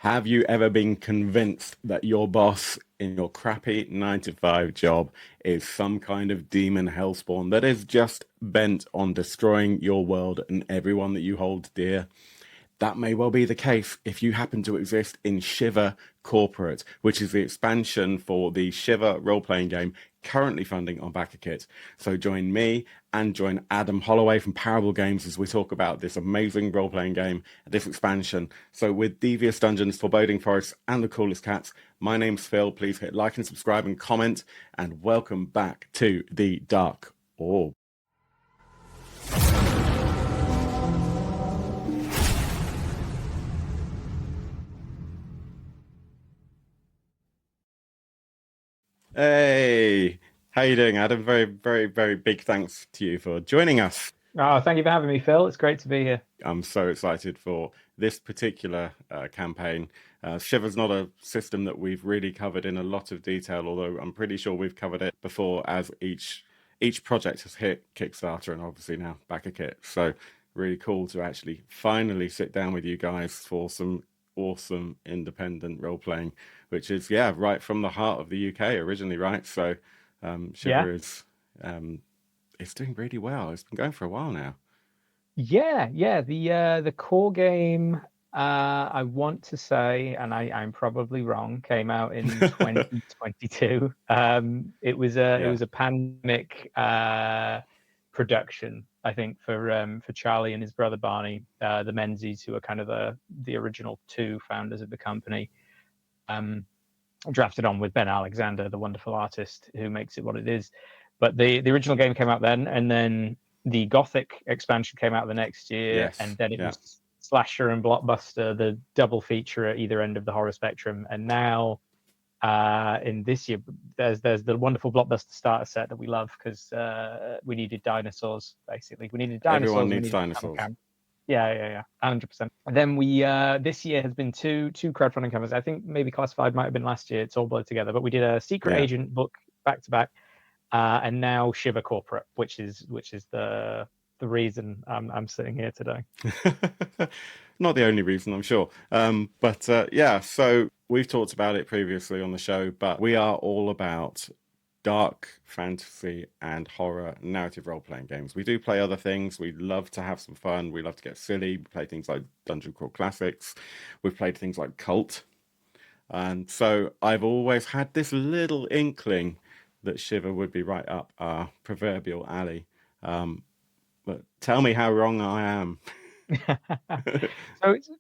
Have you ever been convinced that your boss in your crappy 9 to 5 job is some kind of demon hellspawn that is just bent on destroying your world and everyone that you hold dear? That may well be the case if you happen to exist in Shiver Corporate, which is the expansion for the Shiver role-playing game currently funding on BackerKit. So join me and join Adam Holloway from Parable Games as we talk about this amazing role-playing game, this expansion. So with Devious Dungeons, Foreboding Forests, and the coolest cats, my name's Phil. Please hit like and subscribe and comment, and welcome back to the Dark Orb. Hey, how you doing, Adam? Very, very, very big thanks to you for joining us. Oh, thank you for having me, Phil. It's great to be here. I'm so excited for this particular campaign. Shiver's not a system that we've really covered in a lot of detail, although I'm pretty sure we've covered it before as each project has hit Kickstarter and obviously now BackerKit. So really cool to actually finally sit down with you guys for some awesome independent role playing, which is right from the heart of the UK originally, right? So Shiver Yeah, is it's doing really well. It's been going for a while now. yeah. The core game, I want to say, and I'm probably wrong, came out in 2022. It Yeah. was a pandemic production, I think, for Charlie and his brother Barney, the Menzies, who are kind of the original two founders of the company. Drafted on with Ben Alexander, the wonderful artist who makes it what it is. But the original game came out then, and then the Gothic expansion came out the next year, Yes. and then it Yeah. was Slasher and Blockbuster, the double feature at either end of the horror spectrum. And now, in this year, there's the wonderful Blockbuster starter set that we love because we needed dinosaurs. Basically, we needed Everyone dinosaurs. We needs needed dinosaurs. 100%. And then we this year has been two crowdfunding campaigns. I think maybe Classified might have been last year. It's all blurred together. But we did a Secret Yeah. Agent book back to back, and now Shiver Corporate, which is the reason I'm sitting here today. Not the only reason, I'm sure. But so we've talked about it previously on the show, but we are all about dark fantasy and horror narrative role-playing games. We do play other things. We love to have some fun. We love to get silly. We play things like Dungeon Crawl Classics. We've played things like Cult. And so I've always had this little inkling that Shiver would be right up our proverbial alley. But tell me how wrong I am.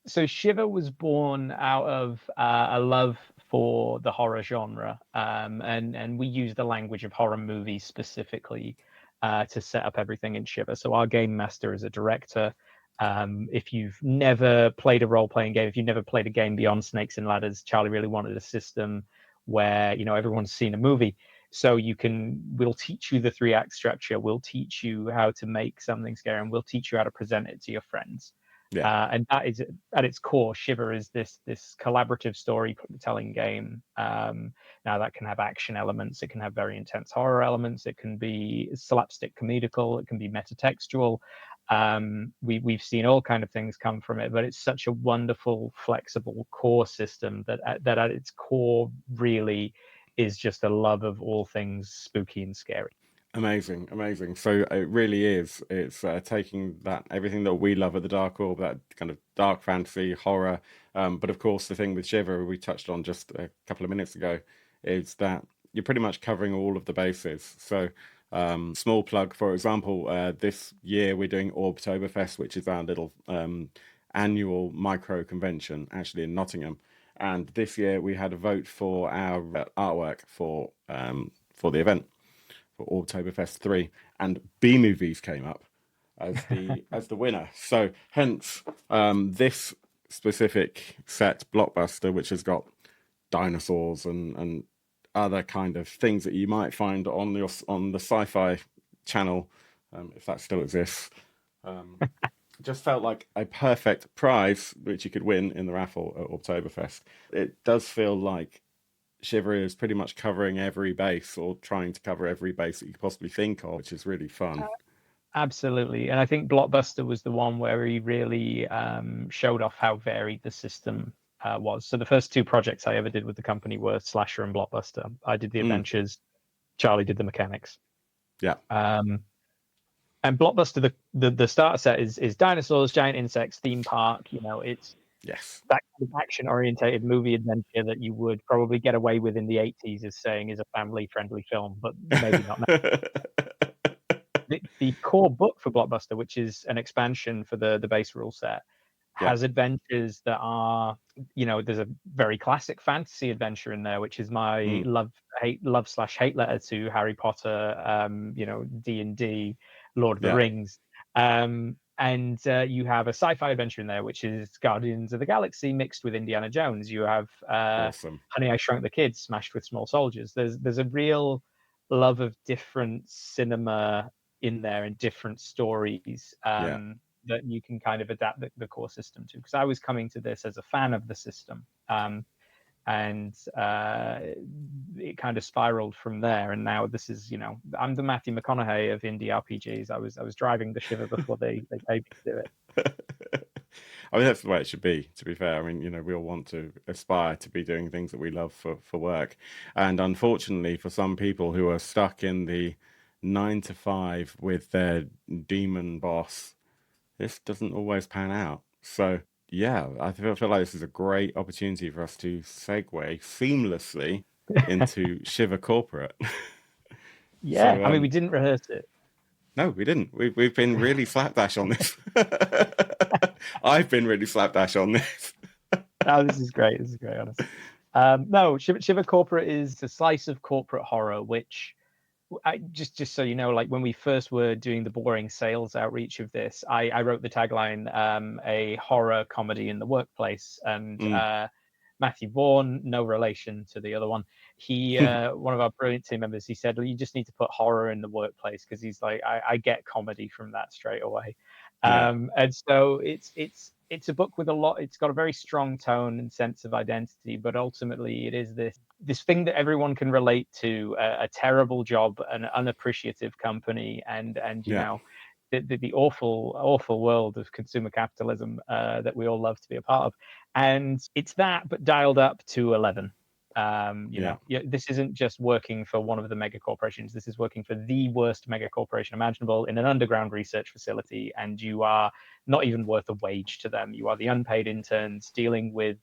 So Shiver was born out of a love for the horror genre, and we use the language of horror movies specifically to set up everything in Shiver. So our game master is a director. If you've never played a role-playing game, if you've never played a game beyond Snakes and Ladders, Charlie really wanted a system where everyone's seen a movie. So we'll teach you the 3-act structure. We'll teach you how to make something scary, and we'll teach you how to present it to your friends. Yeah. And that is at its core. Shiver is this collaborative storytelling game. Now that can have action elements. It can have very intense horror elements. It can be slapstick comedical. It can be metatextual. We've seen all kind of things come from it, but it's such a wonderful, flexible core system that at its core really is just a love of all things spooky and scary. Amazing, amazing. So it really is. It's taking that everything that we love at the Dark Orb, that kind of dark fantasy, horror. But of course, the thing with Shiver we touched on just a couple of minutes ago is that you're pretty much covering all of the bases. So small plug, for example, this year we're doing Orbtoberfest, which is our little annual micro convention, actually in Nottingham. And this year we had a vote for our artwork for the event. Orbtoberfest 3, and B movies came up as the winner. So hence this specific set, Blockbuster, which has got dinosaurs and other kind of things that you might find on the Sci-Fi channel, if that still exists. Just felt like a perfect prize which you could win in the raffle at Orbtoberfest. It does feel like Shiver is pretty much covering every base, or trying to cover every base that you could possibly think of, which is really fun. Absolutely. And I think Blockbuster was the one where he really showed off how varied the system was. So the first two projects I ever did with the company were Slasher and Blockbuster. I did the adventures. Charlie did the mechanics. Yeah. And Blockbuster, the starter set is dinosaurs, giant insects, theme park. It's that kind of action-orientated movie adventure that you would probably get away with in the 80s as saying is a family-friendly film, but maybe not now. The core book for Blockbuster, which is an expansion for the base rule set, has adventures that are, there's a very classic fantasy adventure in there, which is my love/hate letter to Harry Potter, D&D, Lord of the Rings. And you have a sci-fi adventure in there, which is Guardians of the Galaxy mixed with Indiana Jones. You have Awesome. Honey, I Shrunk the Kids smashed with Small Soldiers. There's a real love of different cinema in there and different stories that you can kind of adapt the core system to. Because I was coming to this as a fan of the system, and it kind of spiraled from there. And now this is, I'm the Matthew McConaughey of indie RPGs. I was driving the Shiver before they paid me to do it. I mean, that's the way it should be, to be fair. I mean, we all want to aspire to be doing things that we love for work. And unfortunately, for some people who are stuck in the 9 to 5 with their demon boss, this doesn't always pan out. So, yeah, I feel like this is a great opportunity for us to segue seamlessly into Shiver Corporate. Yeah, so, I mean, we didn't rehearse it. No, we didn't. We've been really slapdash on this. I've been really slapdash on this. Oh, this is great. This is great, honestly. No, Shiver Corporate is a slice of corporate horror, which just so you know, like when we first were doing the boring sales outreach of this, I wrote the tagline, a horror comedy in the workplace. And Matthew Vaughan, no relation to the other one, he one of our brilliant team members, he said, well, you just need to put horror in the workplace, because he's like, I get comedy from that straight away. And so it's a book with it's got a very strong tone and sense of identity, but ultimately it is this thing that everyone can relate to, a terrible job, an unappreciative company, and the awful world of consumer capitalism that we all love to be a part of. And it's that, but dialed up to 11. This isn't just working for one of the mega corporations. This is working for the worst mega corporation imaginable in an underground research facility, and you are not even worth a wage to them. You are the unpaid interns dealing with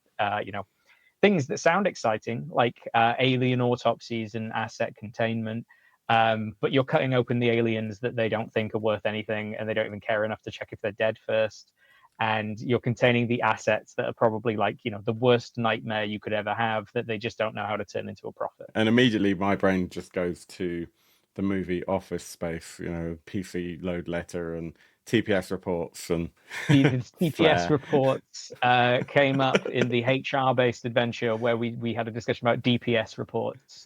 things that sound exciting, like alien autopsies and asset containment, but you're cutting open the aliens that they don't think are worth anything, and they don't even care enough to check if they're dead first. And you're containing the assets that are probably like, the worst nightmare you could ever have, that they just don't know how to turn into a profit. And immediately my brain just goes to the movie Office Space, PC load letter and TPS reports. And these TPS reports came up in the HR-based adventure where we had a discussion about DPS reports,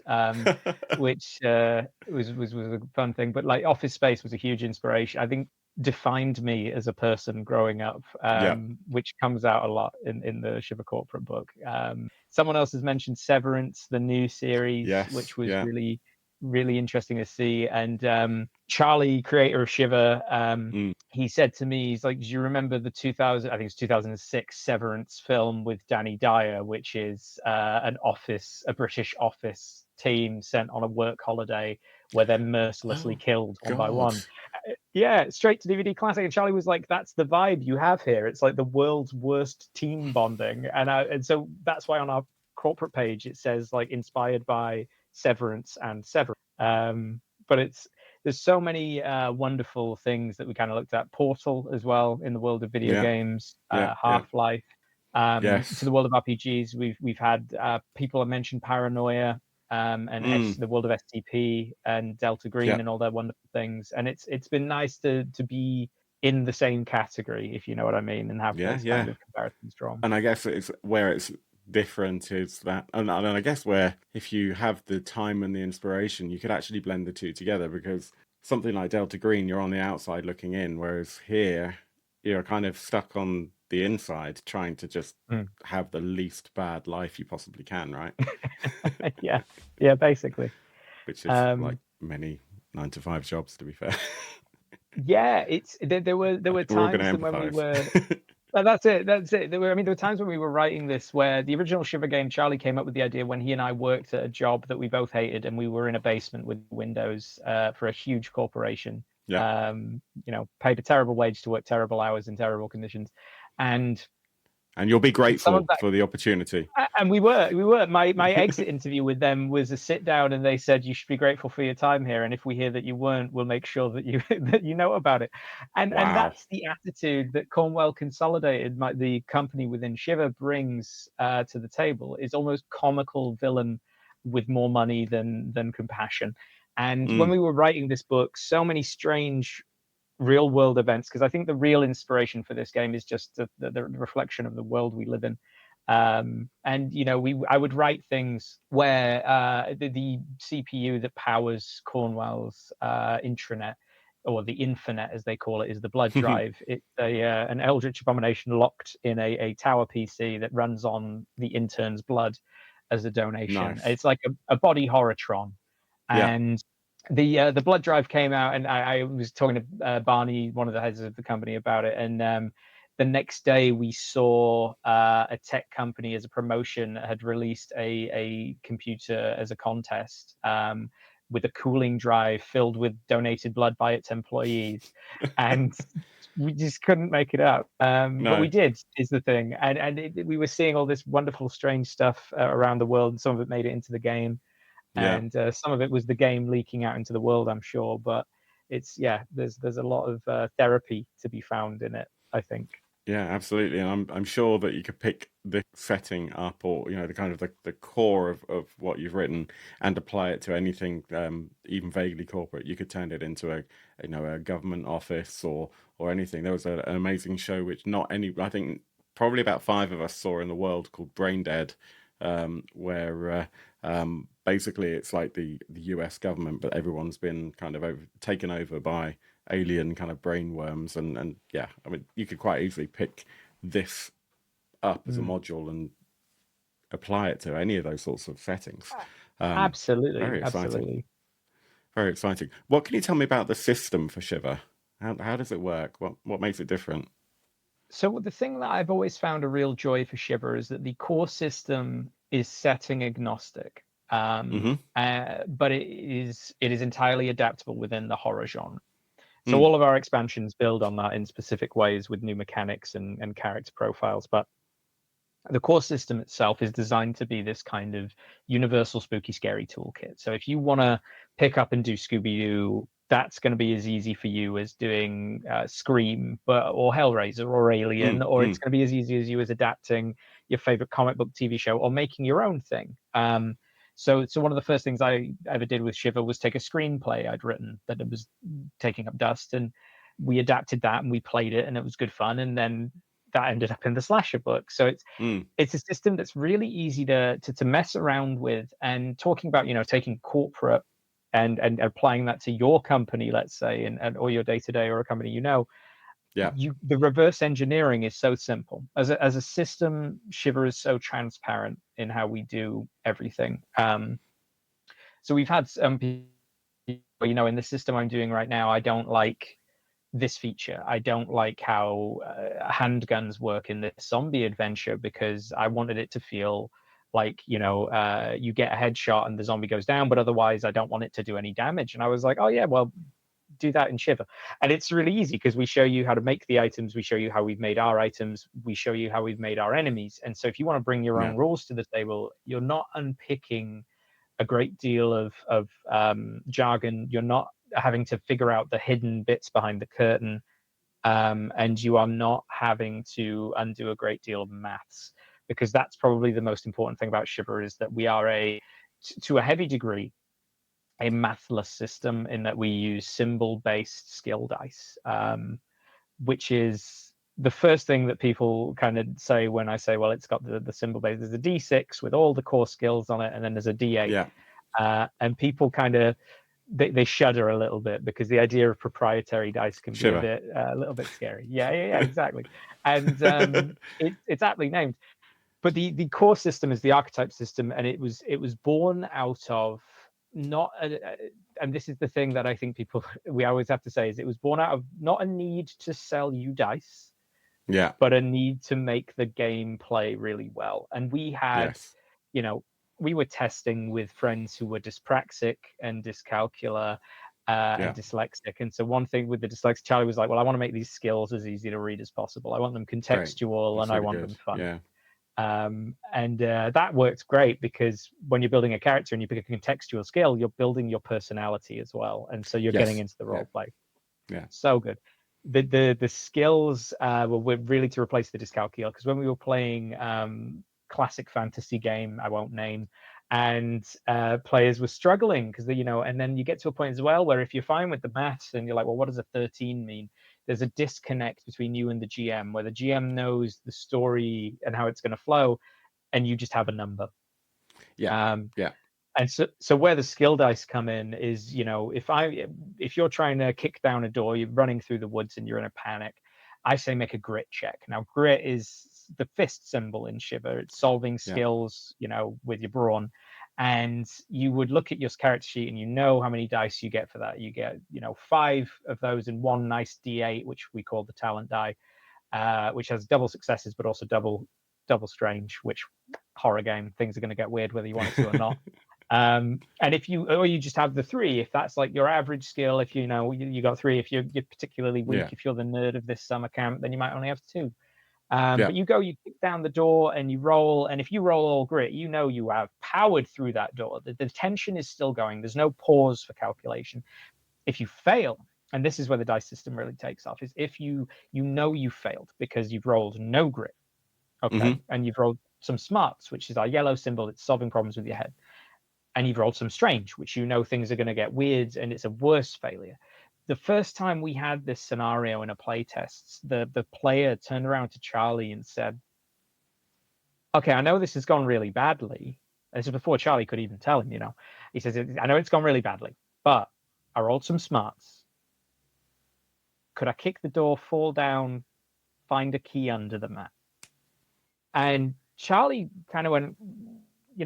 which was a fun thing. But like Office Space was a huge inspiration. I think defined me as a person growing up, which comes out a lot in the Shiver Corporate book. Someone else has mentioned Severance, the new series, which was really interesting to see. And Charlie, creator of Shiver, he said to me, he's like, do you remember the 2006 Severance film with Danny Dyer, which is a British office team sent on a work holiday where they're mercilessly killed one by one. Yeah, straight to DVD classic. And Charlie was like, that's the vibe you have here. It's like the world's worst team bonding. And so that's why on our corporate page it says like inspired by Severance and Severance. But there's so many wonderful things that we kind of looked at. Portal as well in the world of video games, Half-Life. To the world of RPGs, we've had people have mentioned Paranoia, and the world of STP and Delta Green and all their wonderful things. And it's been nice to be in the same category, if you know what I mean, and have those kind of comparisons drawn. And I guess it's where it's different is that, and I guess where if you have the time and the inspiration, you could actually blend the two together, because something like Delta Green, you're on the outside looking in, whereas here you're kind of stuck on the inside trying to just have the least bad life you possibly can, right? yeah, basically. Which is like many 9 to 5 jobs, to be fair. Yeah, there were times when we were That's it. That's it. I mean, there were times when we were writing this where the original Shiver game, Charlie came up with the idea when he and I worked at a job that we both hated, and we were in a basement with windows for a huge corporation. Yeah. Paid a terrible wage to work terrible hours in terrible conditions, and And you'll be some of grateful that. for the opportunity. And we were. My exit interview with them was a sit down, and they said you should be grateful for your time here, and if we hear that you weren't, we'll make sure that you that you know about it. And Wow. that's the attitude that Cornwell Consolidated, the company within Shiver, brings to the table. Is almost comical villain with more money than compassion. And when we were writing this book, so many strange real world events, because I think the real inspiration for this game is just the reflection of the world we live in. I would write things where the CPU that powers Cornwell's intranet, or the infonet as they call it, is the blood drive. It's an eldritch abomination locked in a tower PC that runs on the intern's blood as a donation. Nice. It's like a body horrortron. Yeah. And the blood drive came out, and I was talking to Barney, one of the heads of the company, about it. And the next day we saw a tech company, as a promotion, had released a computer as a contest, with a cooling drive filled with donated blood by its employees. And we just couldn't make it up. But we did, is the thing. And we were seeing all this wonderful, strange stuff around the world, and some of it made it into the game. Yeah. And some of it was the game leaking out into the world, I'm sure. But there's a lot of therapy to be found in it, I think. Yeah, absolutely. And I'm sure that you could pick the setting up, or the kind of the core of what you've written, and apply it to anything even vaguely corporate. You could turn it into a government office or anything. There was an amazing show which I think probably about 5 of us saw in the world, called Brain Dead, where basically it's like the US government, but everyone's been kind of taken over by alien kind of brainworms, and yeah, I mean, you could quite easily pick this up as a module and apply it to any of those sorts of settings. Absolutely, Very exciting. absolutely. Very exciting. What can you tell me about the system for Shiver? How does it work? What makes it different? So the thing that I've always found a real joy for Shiver is that the core system is setting agnostic, but it is entirely adaptable within the horror genre. So all of our expansions build on that in specific ways with new mechanics and character profiles. But the core system itself is designed to be this kind of universal spooky scary toolkit. So if you want to pick up and do Scooby-Doo, that's going to be as easy for you as doing Scream, or Hellraiser, or Alien, or it's going to be as easy as you as adapting your favorite comic book TV show, or making your own thing. So one of the first things I ever did with Shiver was take a screenplay I'd written that it was taking up dust, and we adapted that and we played it, and it was good fun. And then that ended up in the slasher book. So it's a system that's really easy to mess around with. And talking about taking corporate and applying that to your company, let's say, and or your day-to-day, or a company, the reverse engineering is so simple. As a system, Shiver is so transparent in how we do everything. So we've had some people, in the system I'm doing right now, I don't like this feature. I don't like how handguns work in this zombie adventure, because I wanted it to feel like you get a headshot and the zombie goes down, but otherwise I don't want it to do any damage. And I was like, oh yeah, well, do that in Shiver. And it's really easy, because we show you how to make the items, we show you how we've made our items, we show you how we've made our enemies. And so if you want to bring your own rules to the table, you're not unpicking a great deal of jargon. You're not having to figure out the hidden bits behind the curtain, and you are not having to undo a great deal of maths, because that's probably the most important thing about Shiver, is that we are to a heavy degree, a mathless system, in that we use symbol-based skill dice, which is the first thing that people kind of say when I say, well, it's got the symbol base. There's a D6 with all the core skills on it, and then there's a D8. And people kind of they shudder a little bit, because the idea of proprietary dice can be a little bit scary. Yeah, exactly. And it's aptly named. But the core system is the archetype system, and it was born out of and this is the thing that I think we always have to say, is it was born out of not a need to sell you dice, Yeah. but a need to make the game play really well. And we had, Yes. you know, we were testing with friends who were dyspraxic and dyscalcular Yeah. and dyslexic. And so one thing with the dyslexic, Charlie was like, well, I want to make these skills as easy to read as possible. I want them Great. contextual and That's I really want good. them fun. Yeah. And that works great because when you're building a character and you pick a contextual skill, you're building your personality as well. And so you're getting Yes. into the Yeah. role play. Yeah. So good. The skills were really to replace the dyscalculia, because when we were playing classic fantasy game I won't name, and players were struggling because and then you get to a point as well where if you're fine with the maths and you're like, well, what does a 13 mean? There's a disconnect between you and the GM, where the GM knows the story and how it's going to flow, and you just have a number. Yeah. Um, Yeah. and so where the skill dice come in is, if you're trying to kick down a door, you're running through the woods and you're in a panic, I say make a grit check. Now, grit is the fist symbol in Shiver. It's solving Yeah. skills, with your brawn. And you would look at your character sheet and you know how many dice you get for that. You get, 5 of those and one nice D8, which we call the talent die, which has double successes, but also double strange, which horror game, things are going to get weird whether you want it to or not. And if you just have the 3, if that's like your average skill, if you got 3, if you're particularly weak, Yeah. if you're the nerd of this summer camp, then you might only have 2. Yeah. But you kick down the door and you roll, and if you roll all grit, you have powered through that door. The tension is still going. There's no pause for calculation. If you fail, and this is where the dice system really takes off, is if you failed because you've rolled no grit, okay, Mm-hmm. and you've rolled some smarts, which is our yellow symbol, it's solving problems with your head, and you've rolled some strange, which things are going to get weird, and it's a worse failure. The first time we had this scenario in a play test, the player turned around to Charlie and said, okay, I know this has gone really badly. This is before Charlie could even tell him, He says, I know it's gone really badly, but I rolled some smarts. Could I kick the door, fall down, find a key under the mat? And Charlie kind of went,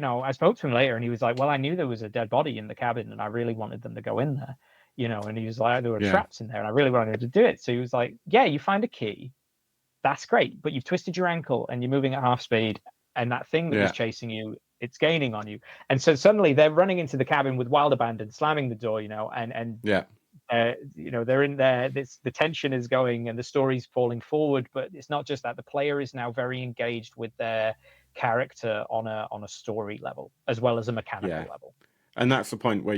I spoke to him later and he was like, well, I knew there was a dead body in the cabin and I really wanted them to go in there, and he was like, there were Yeah. traps in there and I really wanted to do it. So he was like, yeah, you find a key. That's great. But you've twisted your ankle and you're moving at half speed. And that thing that was chasing you, it's gaining on you. And so suddenly they're running into the cabin with wild abandon, slamming the door, and Yeah. they're in there. The tension is going and the story's falling forward. But it's not just that. The player is now very engaged with their character on a story level as well as a mechanical level. And that's the point where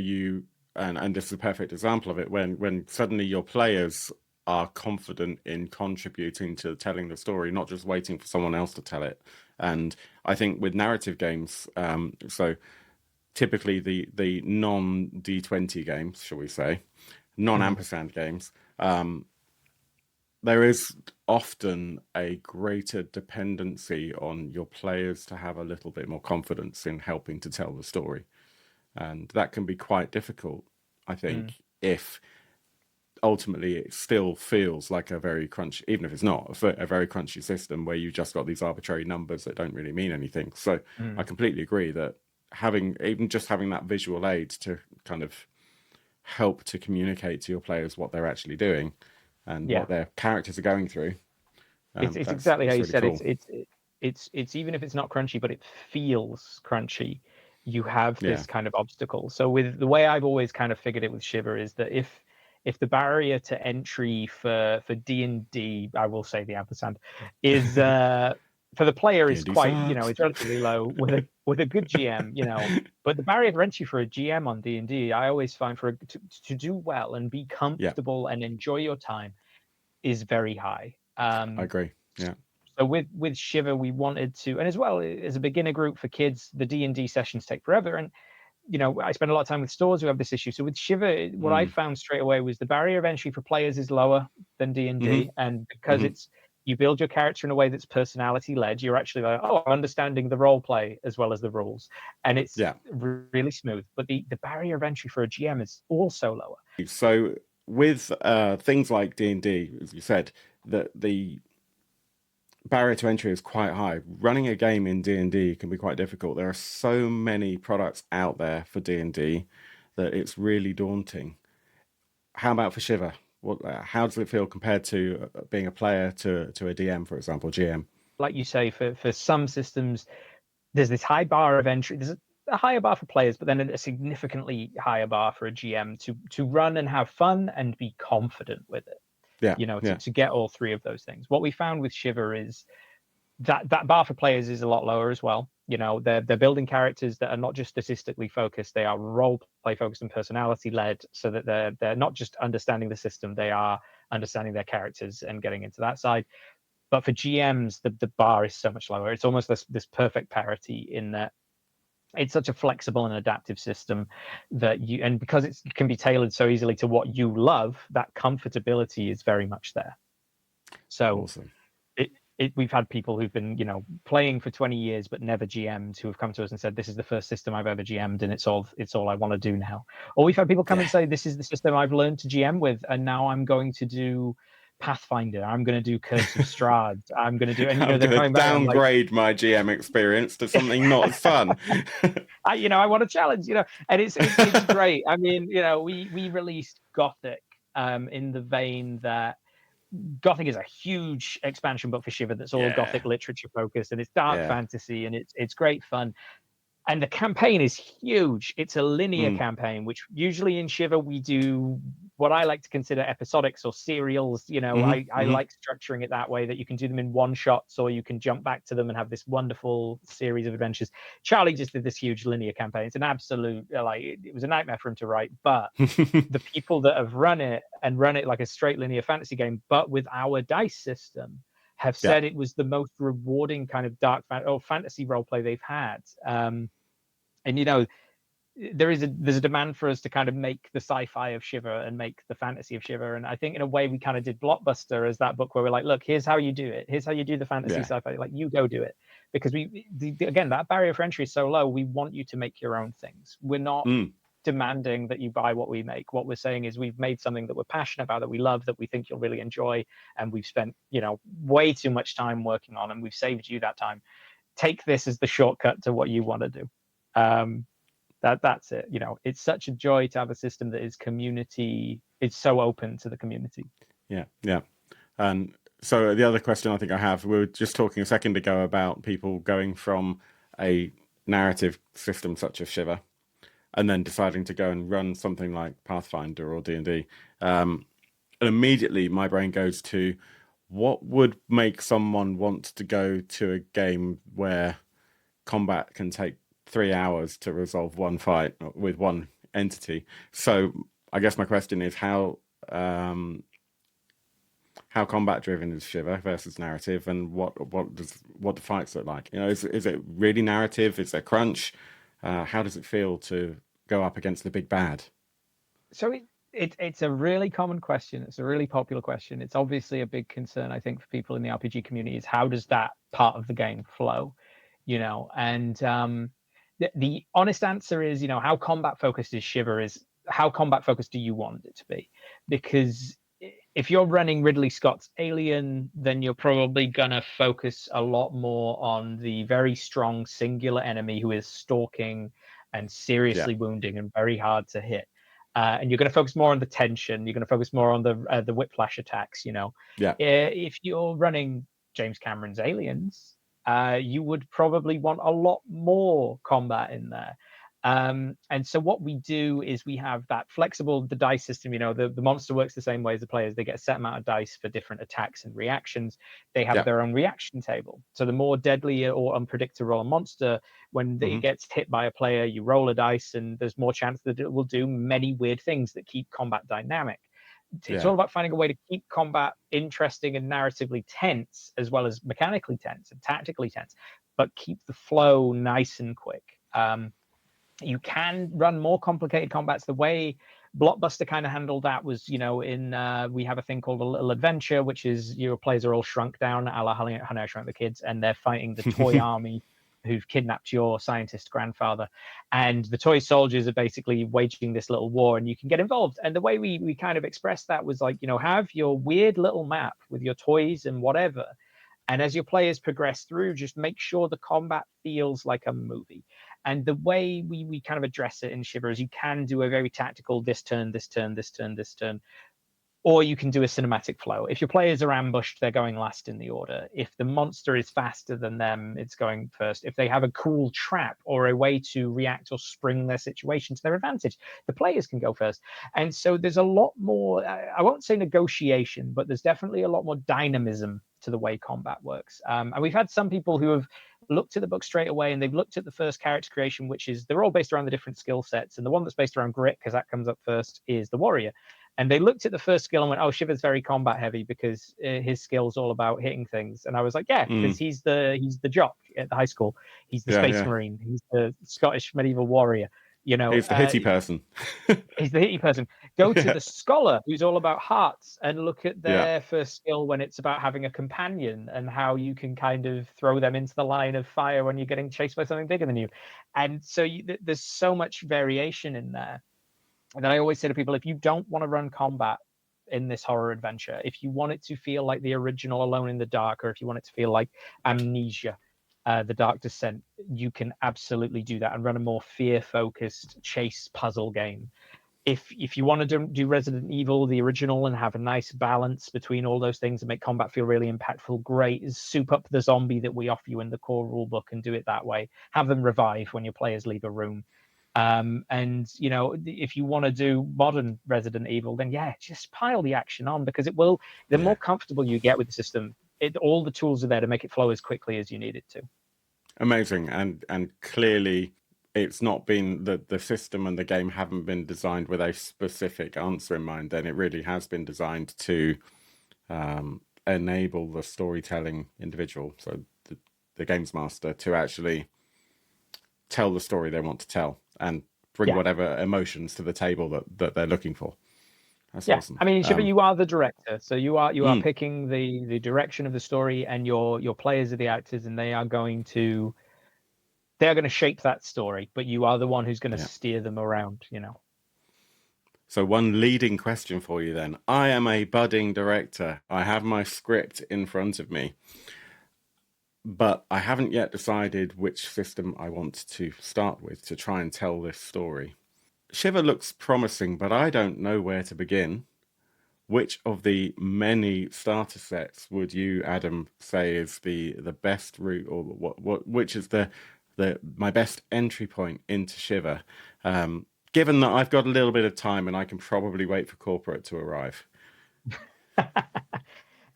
and this is a perfect example of it, when suddenly your players are confident in contributing to telling the story, not just waiting for someone else to tell it. And I think with narrative games, so typically the non-D20 games, shall we say, non-ampersand games, there is often a greater dependency on your players to have a little bit more confidence in helping to tell the story. And that can be quite difficult, I think, if ultimately it still feels like a very crunchy, even if it's not a very crunchy system where you just got these arbitrary numbers that don't really mean anything. So I completely agree that having that visual aid to kind of help to communicate to your players what they're actually doing and what their characters are going through. It's exactly how you really said. cool. It's even if it's not crunchy, but it feels crunchy. You have this kind of obstacle. So with the way I've always kind of figured it with Shiver is that if the barrier to entry for D&D, I will say the ampersand, is for the player is D&D quite, sucks. it's relatively low with a good GM, but the barrier to entry for a GM on D&D, I always find to do well and be comfortable and enjoy your time is very high. I agree. Yeah. So with Shiver, we wanted to, and as well as a beginner group for kids, the D&D sessions take forever. And I spend a lot of time with stores who have this issue. So with Shiver, what I found straight away was the barrier of entry for players is lower than D&D, and because you build your character in a way that's personality led, you're actually like, oh, I'm understanding the role play as well as the rules, and it's really smooth. But the barrier of entry for a GM is also lower. So with things like D&D, as you said, that the barrier to entry is quite high. Running a game in D&D can be quite difficult. There are so many products out there for D&D that it's really daunting. How about for Shiver? how does it feel compared to being a player to a DM, for example, GM? Like you say, for some systems, there's this high bar of entry. There's a higher bar for players, but then a significantly higher bar for a GM to run and have fun and be confident with it. Yeah, To get all three of those things. What we found with Shiver is that bar for players is a lot lower as well. They're building characters that are not just statistically focused; they are role play focused and personality led, so that they're not just understanding the system; they are understanding their characters and getting into that side. But for GMs, the bar is so much lower. It's almost this perfect parity in that it's such a flexible and adaptive system that and because it can be tailored so easily to what you love, that comfortability is very much there. So awesome. We've had people who've been, playing for 20 years but never GM'd, who have come to us and said, "This is the first system I've ever GM'd, and it's all I want to do now." Or we've had people come and say, "This is the system I've learned to GM with, and now I'm going to do Pathfinder. I'm going to do Curse of Strahd. I'm going to do." And I'm they're going coming to back. downgrade my GM experience to something not as fun. I want a challenge, and it's great. I mean, we released Gothic in the vein that Gothic is a huge expansion book for Shiver that's all Gothic literature focused, and it's dark fantasy, and it's great fun. And the campaign is huge. It's a linear campaign, which usually in Shiver we do what I like to consider episodics or serials. I like structuring it that way, that you can do them in one shots, or you can jump back to them and have this wonderful series of adventures. Charlie just did this huge linear campaign. It's an absolute, it was a nightmare for him to write, but the people that have run it like a straight linear fantasy game, but with our dice system, have said it was the most rewarding kind of dark fantasy role play they've had. And there's a demand for us to kind of make the sci-fi of Shiver and make the fantasy of Shiver. And I think in a way we kind of did Blockbuster as that book where we're like, look, here's how you do it. Here's how you do the fantasy sci-fi. Like, you go do it. Because again, that barrier for entry is so low. We want you to make your own things. We're not demanding that you buy what we make. What we're saying is we've made something that we're passionate about, that we love, that we think you'll really enjoy, and we've spent way too much time working on, and we've saved you that time. Take this as the shortcut to what you want to do. That's it. It's such a joy to have a system that is community. It's so open to the community. Yeah. And so the other question I think I have, we were just talking a second ago about people going from a narrative system such as Shiver and then deciding to go and run something like Pathfinder or D&D. And immediately my brain goes to, what would make someone want to go to a game where combat can take 3 hours to resolve one fight with one entity? So I guess my question is, how combat driven is Shiver versus narrative, and what do fights look like? Is it really narrative? Is there crunch? How does it feel to go up against the big bad? So it's a really common question. It's a really popular question. It's obviously a big concern, I think, for people in the RPG community, is how does that part of the game flow? And the honest answer is, how combat focused is Shiver is how combat focused do you want it to be? Because if you're running Ridley Scott's Alien, then you're probably going to focus a lot more on the very strong singular enemy who is stalking and seriously wounding and very hard to hit. And you're going to focus more on the tension. You're going to focus more on the whiplash attacks. If you're running James Cameron's Aliens, you would probably want a lot more combat in there. And so what we do is we have that flexible, the dice system, the monster works the same way as the players. They get a set amount of dice for different attacks and reactions. They have their own reaction table. So the more deadly or unpredictable a monster, when it gets hit by a player, you roll a dice and there's more chance that it will do many weird things that keep combat dynamic. It's all about finding a way to keep combat interesting and narratively tense, as well as mechanically tense and tactically tense, but keep the flow nice and quick. You can run more complicated combats. The way Blockbuster kind of handled that was, we have a thing called a little adventure, which is your players are all shrunk down, a la Honey, I Shrunk the Kids, and they're fighting the toy army who've kidnapped your scientist grandfather. And the toy soldiers are basically waging this little war, and you can get involved. And the way we kind of expressed that was like, have your weird little map with your toys and whatever. And as your players progress through, just make sure the combat feels like a movie. And the way we kind of address it in Shiver is you can do a very tactical this turn, or you can do a cinematic flow. If your players are ambushed, they're going last in the order. If the monster is faster than them, it's going first. If they have a cool trap or a way to react or spring their situation to their advantage, the players can go first. And so there's a lot more, I won't say negotiation, but there's definitely a lot more dynamism to the way combat works. And we've had some people who have looked at the book straight away, and they've looked at the first character creation, which is, they're all based around the different skill sets. And the one that's based around grit, because that comes up first, is the warrior. And they looked at the first skill and went, oh, Shiver's very combat heavy because his skill's all about hitting things. And I was like, yeah, because he's the jock at the high school. He's the Space Marine. He's the Scottish medieval warrior. You know, he's the hitty person. He's the hitty person. Go to the scholar, who's all about hearts, and look at their first skill when it's about having a companion and how you can kind of throw them into the line of fire when you're getting chased by something bigger than you. And so there's so much variation in there. And then I always say to people, if you don't want to run combat in this horror adventure, if you want it to feel like the original Alone in the Dark, or if you want it to feel like Amnesia, The Dark Descent, you can absolutely do that and run a more fear-focused chase puzzle game. If you want to do Resident Evil, the original, and have a nice balance between all those things and make combat feel really impactful, great. Is soup up the zombie that we offer you in the core rulebook and do it that way. Have them revive when your players leave a room. And you know, if you want to do modern Resident Evil, then just pile the action on, because it will. The more comfortable you get with the system, all the tools are there to make it flow as quickly as you need it to. Amazing, and clearly, it's not been the system and the game haven't been designed with a specific answer in mind. Then it really has been designed to enable the storytelling individual, so the games master, to actually tell the story they want to tell and bring whatever emotions to the table that they're looking for. That's awesome. I mean, Shiver, you are the director, so you are picking the direction of the story, and your players are the actors, and they are going to shape that story, but you are the one who's going to steer them around, you know. So one leading question for you then. I am a budding director. I have my script in front of me, but I haven't yet decided which system I want to start with to try and tell this story. Shiver looks promising, but I don't know where to begin. Which of the many starter sets would you, Adam, say is the best route, or which is my best entry point into Shiver? Given that I've got a little bit of time and I can probably wait for corporate to arrive.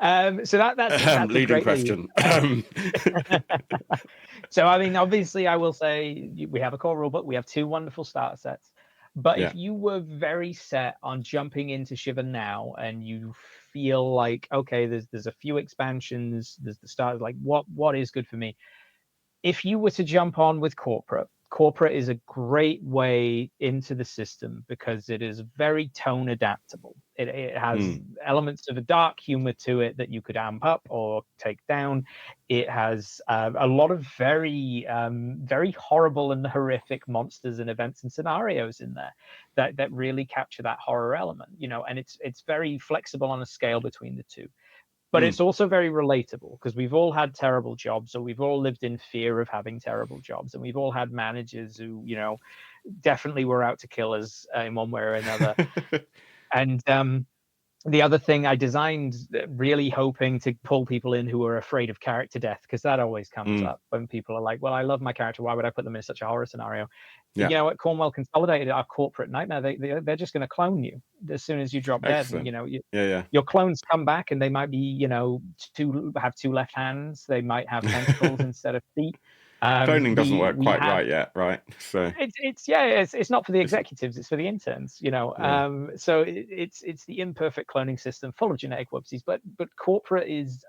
So that's leading question. So I mean, obviously, I will say we have a core rulebook. We have 2 wonderful starter sets. But if you were very set on jumping into Shiver now, and you feel like, okay, there's a few expansions, there's the start, like what is good for me? If you were to jump on with corporate is a great way into the system because it is very tone adaptable. It has elements of a dark humor to it that you could amp up or take down. It has a lot of very horrible and horrific monsters and events and scenarios in there that really capture that horror element, you know, and it's very flexible on a scale between the two. But it's also very relatable because we've all had terrible jobs, or we've all lived in fear of having terrible jobs, and we've all had managers who, you know, definitely were out to kill us in one way or another. And the other thing I designed, really hoping to pull people in who are afraid of character death, because that always comes up when people are like, well, I love my character, why would I put them in such a horror scenario? You know, at Cornwell Consolidated, our corporate nightmare, they're just going to clone you as soon as you drop dead. And, you know, your clones come back, and they might be, you know, have 2 left hands, they might have tentacles instead of feet. Cloning doesn't work quite right yet, right? So it's not for the executives, it's for the interns, you know. So it's the imperfect cloning system full of genetic whoopsies, but corporate is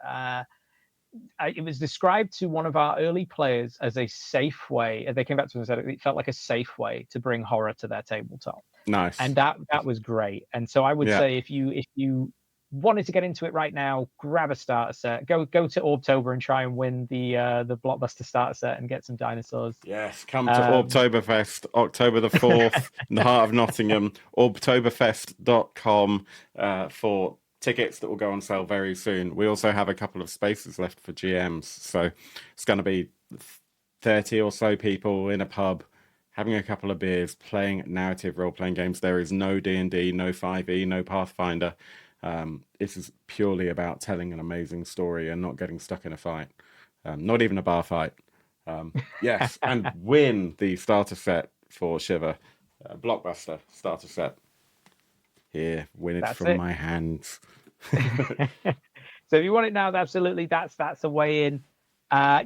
it was described to one of our early players as a safe way. They came back to us and said it felt like a safe way to bring horror to their tabletop. Nice. And that was great. And so I would say if you wanted to get into it right now, grab a starter set, go to Orbtober and try and win the blockbuster starter set and get some dinosaurs. Yes, come to Orbtoberfest, October the 4th, in the heart of Nottingham. Orbtoberfest.com for tickets that will go on sale very soon. We also have a couple of spaces left for GMs, so it's going to be 30 or so people in a pub having a couple of beers, playing narrative role-playing games. There is no D&D, no 5e, no Pathfinder. This is purely about telling an amazing story and not getting stuck in a fight, not even a bar fight. Yes, and win the starter set for Shiver, blockbuster starter set. Here, win it That's from it. my hands. So if you want it now, absolutely, that's the way in.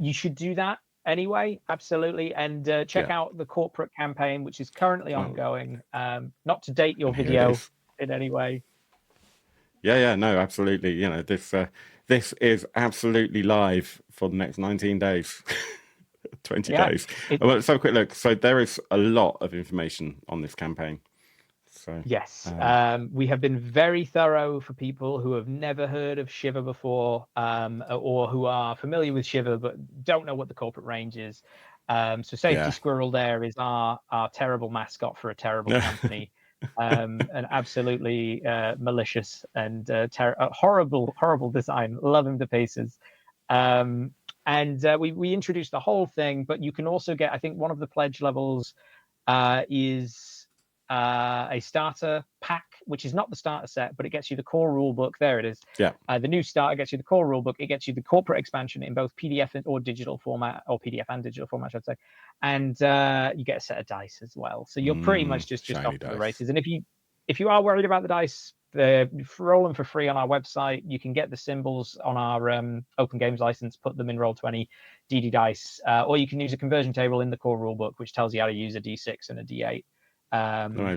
You should do that anyway, absolutely, and check out the corporate campaign, which is currently ongoing. Not to date your video in any way. Yeah, no, absolutely. You know, this is absolutely live for the next 19 days. 20 days. Well, let's have a quick look. So there is a lot of information on this campaign. So yes, we have been very thorough for people who have never heard of Shiver before, or who are familiar with Shiver but don't know what the corporate range is. So Safety Squirrel there is our terrible mascot for a terrible company. And absolutely malicious and horrible design. Love him to pieces. And we introduced the whole thing, but you can also get, I think one of the pledge levels is a starter pack, which is not the starter set, but it gets you the core rule book. There it is. Yeah. The new starter gets you the core rule book. It gets you the corporate expansion in both PDF or digital format, or PDF and digital format, I should say. And you get a set of dice as well. So you're pretty much just off to the races. And if you are worried about the dice, roll them for free on our website. You can get the symbols on our Open Games license, put them in Roll20 DD dice, or you can use a conversion table in the core rule book, which tells you how to use a D6 and a D8.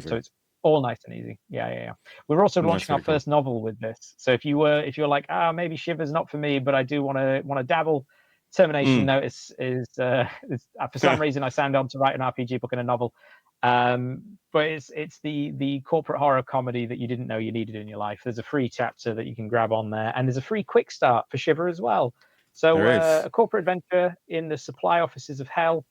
So it's all nice and easy. Yeah. We're also launching our first novel with this. So if you're like, maybe Shiver's not for me, but I do want to dabble, Termination Notice is for some reason I signed on to write an RPG book and a novel. But it's the corporate horror comedy that you didn't know you needed in your life. There's a free chapter that you can grab on there, and there's a free quick start for Shiver as well. So a corporate adventure in the supply offices of hell.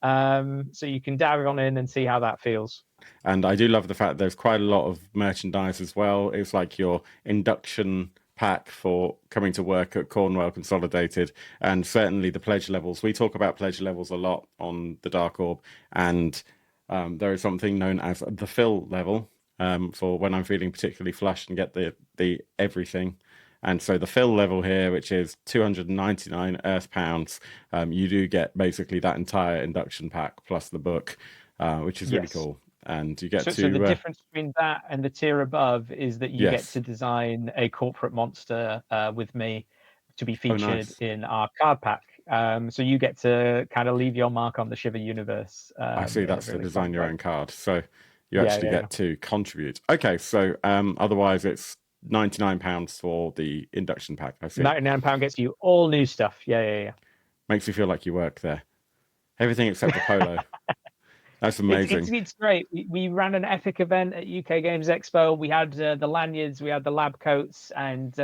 So you can dive on in and see how that feels. And I do love the fact there's quite a lot of merchandise as well. It's like your induction pack for coming to work at Cornwell Consolidated, and certainly the pledge levels. We talk about pledge levels a lot on the Dark Orb, and there is something known as the fill level for when I'm feeling particularly flushed and get the everything. And so the fill level here, which is 299 Earth pounds, you do get basically that entire induction pack plus the book, which is really cool. And you get so the difference between that and the tier above is that you get to design a corporate monster with me to be featured in our card pack. So you get to kind of leave your mark on the Shiver universe. I see, that's to design your own card. So you actually get to contribute. Okay, so otherwise it's £99 for the induction pack. I see. £99 gets you all new stuff. Yeah. Makes you feel like you work there. Everything except the polo. That's amazing. It's great. We ran an epic event at UK Games Expo. We had the lanyards, we had the lab coats, and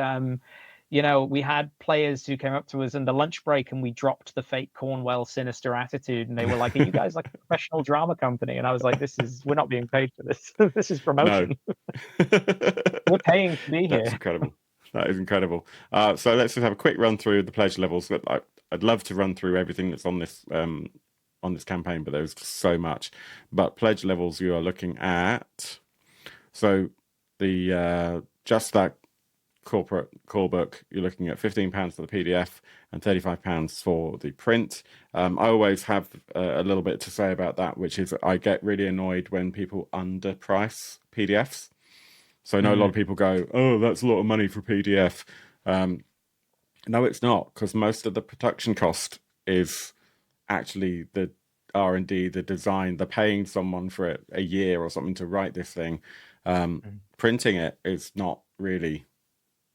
we had players who came up to us in the lunch break, and we dropped the fake Cornwell sinister attitude, and they were like, "Are you guys like a professional drama company?" And I was like, "We're not being paid for this. This is promotion. No. We're paying to be here." That's incredible. That is incredible. So let's just have a quick run through the pledge levels. I'd love to run through everything that's on this campaign, but there's so much. But pledge levels you are looking at, so the just that corporate core book, you're looking at £15 for the PDF and £35 for the print. I always have a little bit to say about that, which is I get really annoyed when people underprice PDFs. So I know a lot of people go, "Oh, that's a lot of money for PDF." No, it's not, because most of the production cost is actually the R&D, the design, the paying someone for it a year or something to write this thing. Printing it is not really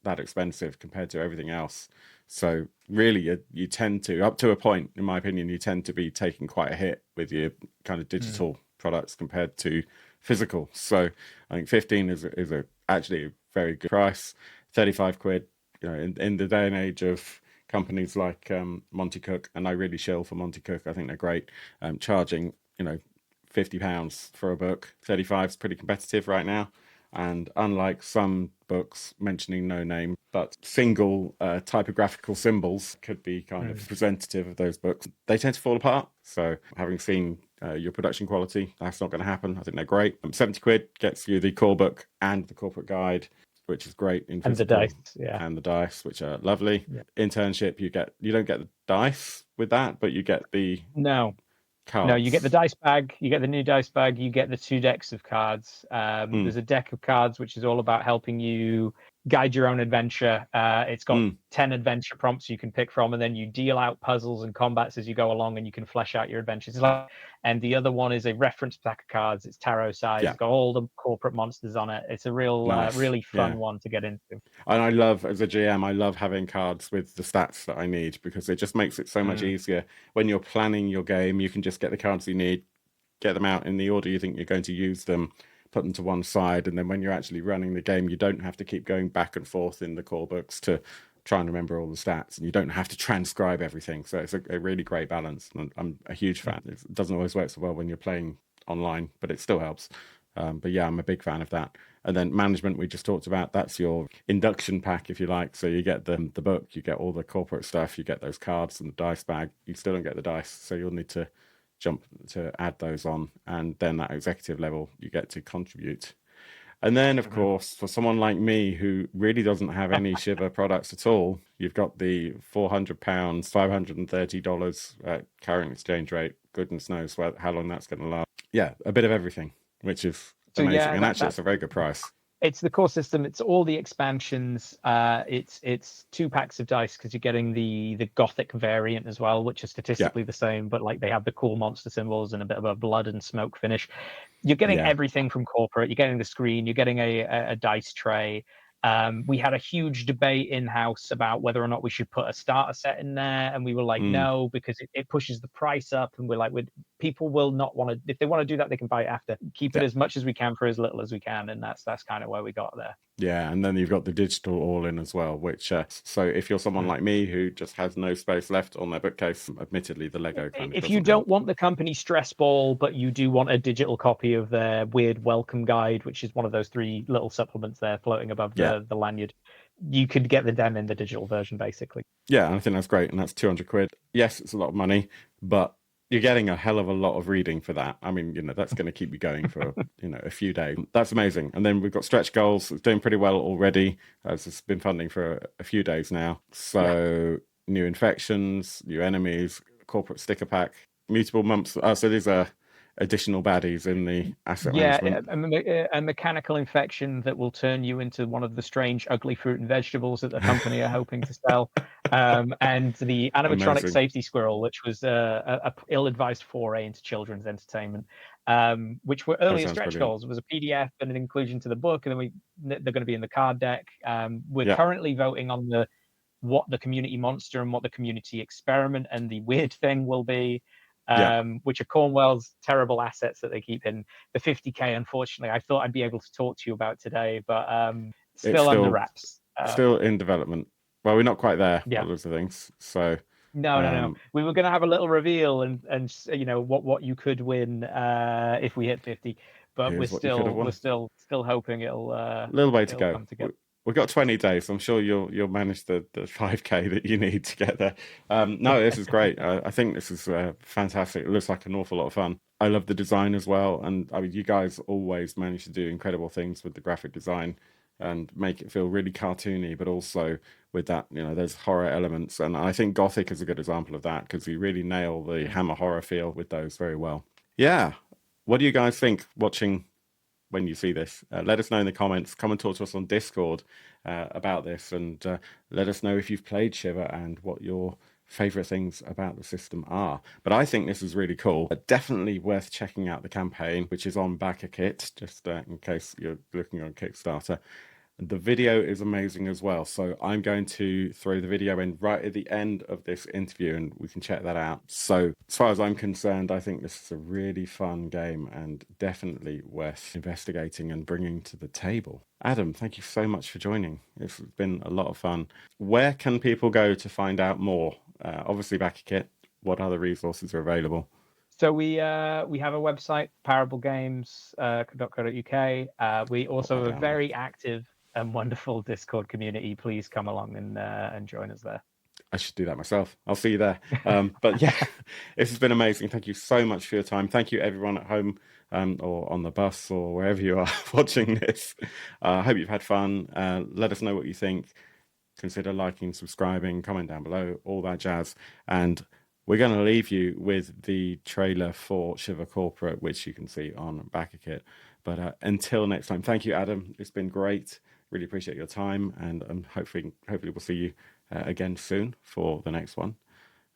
that expensive compared to everything else. So really you tend to, up to a point, in my opinion, you tend to be taking quite a hit with your kind of digital products compared to physical. So I think 15 is actually a very good price. 35 quid, in the day and age of companies like Monty Cook, and I really shill for Monty Cook. I think they're great. Charging, £50 for a book. 35 is pretty competitive right now. And unlike some books mentioning no name, but single typographical symbols could be kind of representative of those books, they tend to fall apart. So having seen your production quality, that's not going to happen. I think they're great. 70 quid gets you the core book and the corporate guide. which is great in And the physical, dice, yeah. and the dice, which are lovely. Yeah. Internship, you don't get the dice with that, but you get the No, cards. you get the dice bag, you get the new dice bag, you get the 2 decks of cards. There's a deck of cards which is all about helping you guide your own adventure. It's got 10 adventure prompts you can pick from, and then you deal out puzzles and combats as you go along, and you can flesh out your adventures. And the other one is a reference pack of cards. It's tarot size. Yeah. It's got all the corporate monsters on it. It's a real, Nice. really fun one to get into. And I love, as a GM, I love having cards with the stats that I need, because it just makes it so much easier. When you're planning your game, you can just get the cards you need, get them out in the order you think you're going to use them, put them to one side, and then when you're actually running the game, you don't have to keep going back and forth in the core books to try and remember all the stats, and you don't have to transcribe everything. So it's a really great balance, and I'm a huge fan. It doesn't always work so well when you're playing online, but it still helps. But yeah, I'm a big fan of that. And then management, we just talked about, that's your induction pack, if you like. So you get the book, you get all the corporate stuff, you get those cards and the dice bag. You still don't get the dice, so you'll need to jump to add those on. And then that executive level, you get to contribute. And then, of course, for someone like me who really doesn't have any Shiver products at all, you've got the £400, $530 at current exchange rate. Goodness knows how long that's going to last. Yeah, a bit of everything, which is amazing. And actually, it's a very good price. It's the core system. It's all the expansions. It's 2 packs of dice, because you're getting the Gothic variant as well, which is statistically the same, but like they have the cool monster symbols and a bit of a blood and smoke finish. You're getting everything from corporate. You're getting the screen. You're getting a dice tray. We had a huge debate in-house about whether or not we should put a starter set in there, and we were like, no, because it pushes the price up, and we're like, people will not want to, if they want to do that, they can buy it after. Keep it as much as we can for as little as we can, and that's kind of where we got there. Yeah, and then you've got the digital all-in as well, which, so if you're someone like me who just has no space left on their bookcase, admittedly, the Lego kind of if you don't want the company stress ball, but you do want a digital copy of their weird welcome guide, which is one of those 3 little supplements there floating above the lanyard, you could get them in the digital version, basically. Yeah, and I think that's great, and that's £200. Yes, it's a lot of money, but you're getting a hell of a lot of reading for that. I mean, that's going to keep you going for, a few days. That's amazing. And then we've got stretch goals. It's doing pretty well already, as it's been funding for a few days now. So new infections, new enemies, corporate sticker pack, mutable mumps. So these are additional baddies in the asset management. A mechanical infection that will turn you into one of the strange, ugly fruit and vegetables that the company are hoping to sell. And the animatronic safety squirrel, which was a ill-advised foray into children's entertainment, which were earlier stretch goals. It was a PDF and an inclusion to the book, and then they're going to be in the card deck. We're currently voting on what the community monster and what the community experiment and the weird thing will be. Which are Cornwell's terrible assets that they keep in. The 50k, unfortunately, I thought I'd be able to talk to you about today, but still under wraps. Still in development. Well, we're not quite there. All those things. So no. We were going to have a little reveal and what you could win if we hit 50, but we're still hoping it'll a little way to go. Come together. We've got 20 days. So I'm sure you'll manage the 5k that you need to get there. No, this is great. I think this is fantastic. It looks like an awful lot of fun. I love the design as well. And I mean, you guys always manage to do incredible things with the graphic design and make it feel really cartoony, but also with that, there's horror elements. And I think Gothic is a good example of that, because you really nail the Hammer horror feel with those very well. Yeah. What do you guys think watching when you see this? Let us know in the comments. Come and talk to us on Discord about this, and let us know if you've played Shiver and what your favorite things about the system are. But I think this is really cool. Definitely worth checking out the campaign, which is on BackerKit, just in case you're looking on Kickstarter. The video is amazing as well, so I'm going to throw the video in right at the end of this interview, and we can check that out. So as far as I'm concerned, I think this is a really fun game and definitely worth investigating and bringing to the table. Adam, thank you so much for joining. It's been a lot of fun. Where can people go to find out more? Obviously BackerKit. What other resources are available? So we have a website, parablegames.co.uk. We also have a very active and wonderful Discord community. Please come along and join us there. I should do that myself. I'll see you there. But yeah, this has been amazing. Thank you so much for your time. Thank you everyone at home or on the bus or wherever you are watching this. I hope you've had fun. Let us know what you think. Consider liking, subscribing, comment down below, all that jazz. And we're going to leave you with the trailer for Shiver Corporate, which you can see on BackerKit. But until next time, thank you, Adam. It's been great. Really appreciate your time, and hopefully we'll see you again soon for the next one.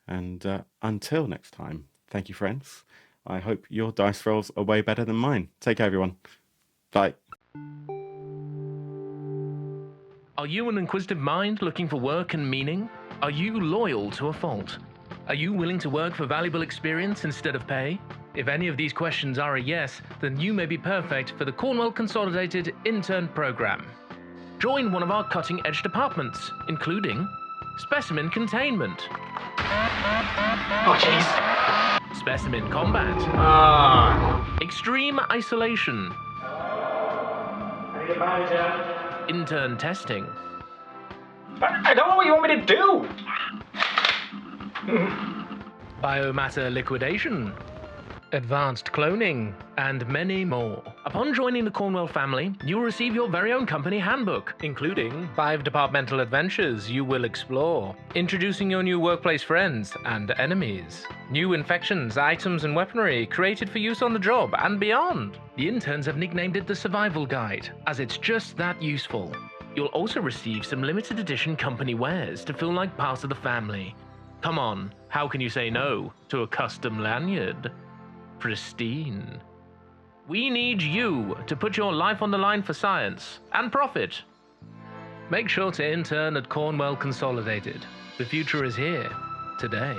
And until next time, thank you, friends. I hope your dice rolls are way better than mine. Take care, everyone. Bye. Are you an inquisitive mind looking for work and meaning? Are you loyal to a fault? Are you willing to work for valuable experience instead of pay? If any of these questions are a yes, then you may be perfect for the Cornwell Consolidated intern program. Join one of our cutting-edge departments, including specimen containment, Oh, jeez. specimen combat, extreme isolation, I need a manager. intern testing, But I don't know what you want me to do. biomatter liquidation, advanced cloning, and many more. Upon joining the Cornwell family, you'll receive your very own company handbook, including 5 departmental adventures you will explore, introducing your new workplace friends and enemies, new infections, items, and weaponry created for use on the job and beyond. The interns have nicknamed it the Survival Guide, as it's just that useful. You'll also receive some limited edition company wares to feel like part of the family. Come on, how can you say no to a custom lanyard? Pristine. We need you to put your life on the line for science and profit. Make sure to intern at Cornwell Consolidated. The future is here, today.